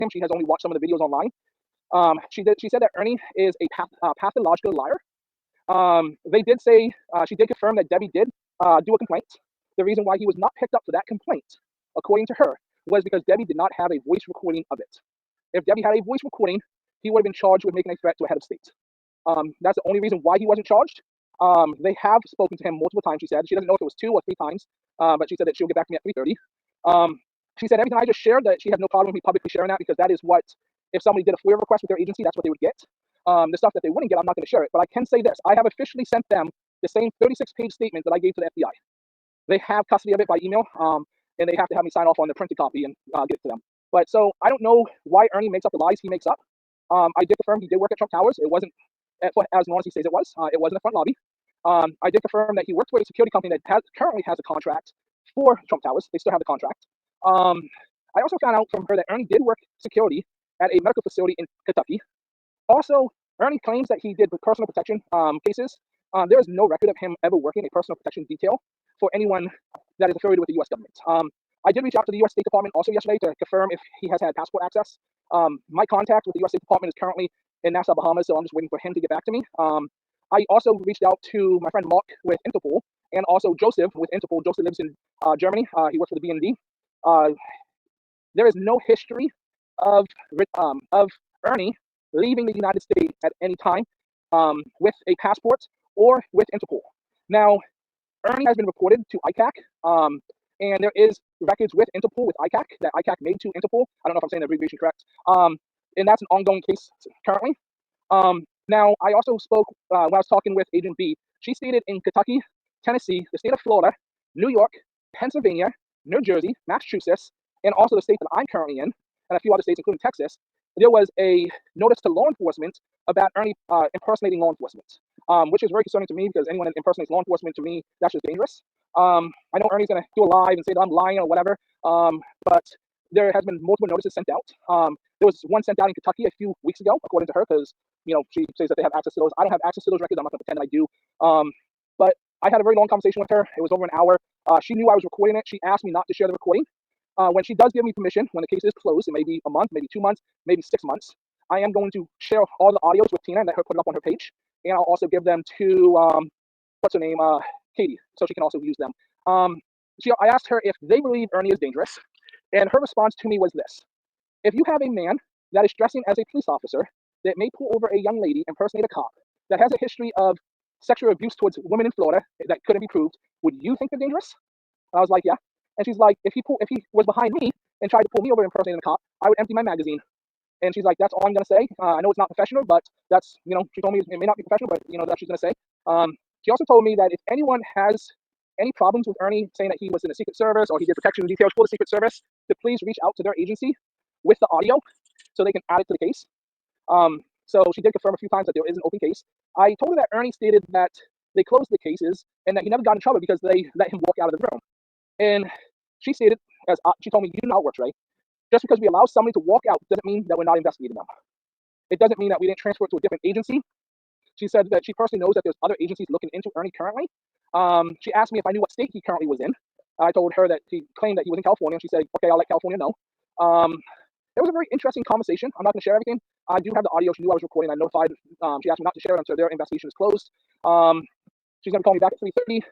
him. She has only watched some of the videos online. She said that Ernie is a pathological liar. They did say, she did confirm that Debbie did do a complaint. The reason why he was not picked up for that complaint, according to her, was because Debbie did not have a voice recording of it. If Debbie had a voice recording, he would have been charged with making a threat to a head of state. That's the only reason why he wasn't charged. They have spoken to him multiple times, she said. She doesn't know if it was 2 or 3 times, but she said that she'll get back to me at 3:30. She said everything I just shared, that she has no problem with me publicly sharing that, because that is what, if somebody did a FOIA request with their agency, that's what they would get. The stuff that they wouldn't get, I'm not going to share it. But I can say this. I have officially sent them the same 36-page statement that I gave to the FBI. They have custody of it by email, and they have to have me sign off on the printed copy and get it to them. But so I don't know why Ernie makes up the lies he makes up. I did confirm he did work at Trump Towers. It wasn't as known as he says it was. It was in the front lobby. I did confirm that he worked with a security company that currently has a contract for Trump Towers. They still have the contract. I also found out from her that Ernie did work security at a medical facility in Kentucky. Also, Ernie claims that he did personal protection cases. There is no record of him ever working a personal protection detail for anyone that is affiliated with the U.S. government. I did reach out to the U.S. State Department also yesterday to confirm if he has had passport access. My contact with the U.S. State Department is currently in Nassau, Bahamas, so I'm just waiting for him to get back to me. I also reached out to my friend Mark with Interpol, and also Joseph with Interpol. Joseph lives in Germany. He works for the BND. There is no history of Ernie leaving the United States at any time with a passport or with Interpol. Now, Ernie has been reported to ICAC, and there is records with Interpol, with ICAC, that ICAC made to Interpol. I don't know if I'm saying the abbreviation correct. And that's an ongoing case currently. Now, I also spoke when I was talking with Agent B. She stated in Kentucky, Tennessee, the state of Florida, New York, Pennsylvania, New Jersey, Massachusetts, and also the state that I'm currently in, and a few other states, including Texas, there was a notice to law enforcement about Ernie impersonating law enforcement, which is very concerning to me, because anyone that impersonates law enforcement, to me, that's just dangerous. I know Ernie's going to do a live and say that I'm lying or whatever, but there has been multiple notices sent out. There was one sent out in Kentucky a few weeks ago, according to her, because she says that they have access to those. I don't have access to those records. I'm not going to pretend that I do. But I had a very long conversation with her. It was over an hour. She knew I was recording it. She asked me not to share the recording. When she does give me permission, when the case is closed, it may be a month, maybe 2 months, maybe 6 months, I am going to share all the audios with Tina and let her put it up on her page. And I'll also give them to, what's her name, Katie, so she can also use them. I asked her if they believe Ernie is dangerous, and her response to me was this. If you have a man that is dressing as a police officer that may pull over a young lady, impersonate a cop, that has a history of sexual abuse towards women in Florida that couldn't be proved, would you think they're dangerous? I was like, yeah. And she's like, if he was behind me and tried to pull me over impersonating a cop, I would empty my magazine. And she's like, that's all I'm going to say. I know it's not professional, but that's, she told me it may not be professional, but, that's what she's going to say. She also told me that if anyone has any problems with Ernie saying that he was in the Secret Service or he did protection details for the Secret Service, to please reach out to their agency with the audio so they can add it to the case. So she did confirm a few times that there is an open case. I told her that Ernie stated that they closed the cases and that he never got in trouble because they let him walk out of the room. And she stated, she told me, you know how it works, right? Just because we allow somebody to walk out doesn't mean that we're not investigating them. It doesn't mean that we didn't transfer it to a different agency. She said that she personally knows that there's other agencies looking into Ernie currently. She asked me if I knew what state he currently was in. I told her that he claimed that he was in California, and she said, okay, I'll let California know. It was a very interesting conversation. I'm not going to share everything. I do have the audio. She knew I was recording. I notified. She asked me not to share it until their investigation is closed. She's going to call me back at 3:30.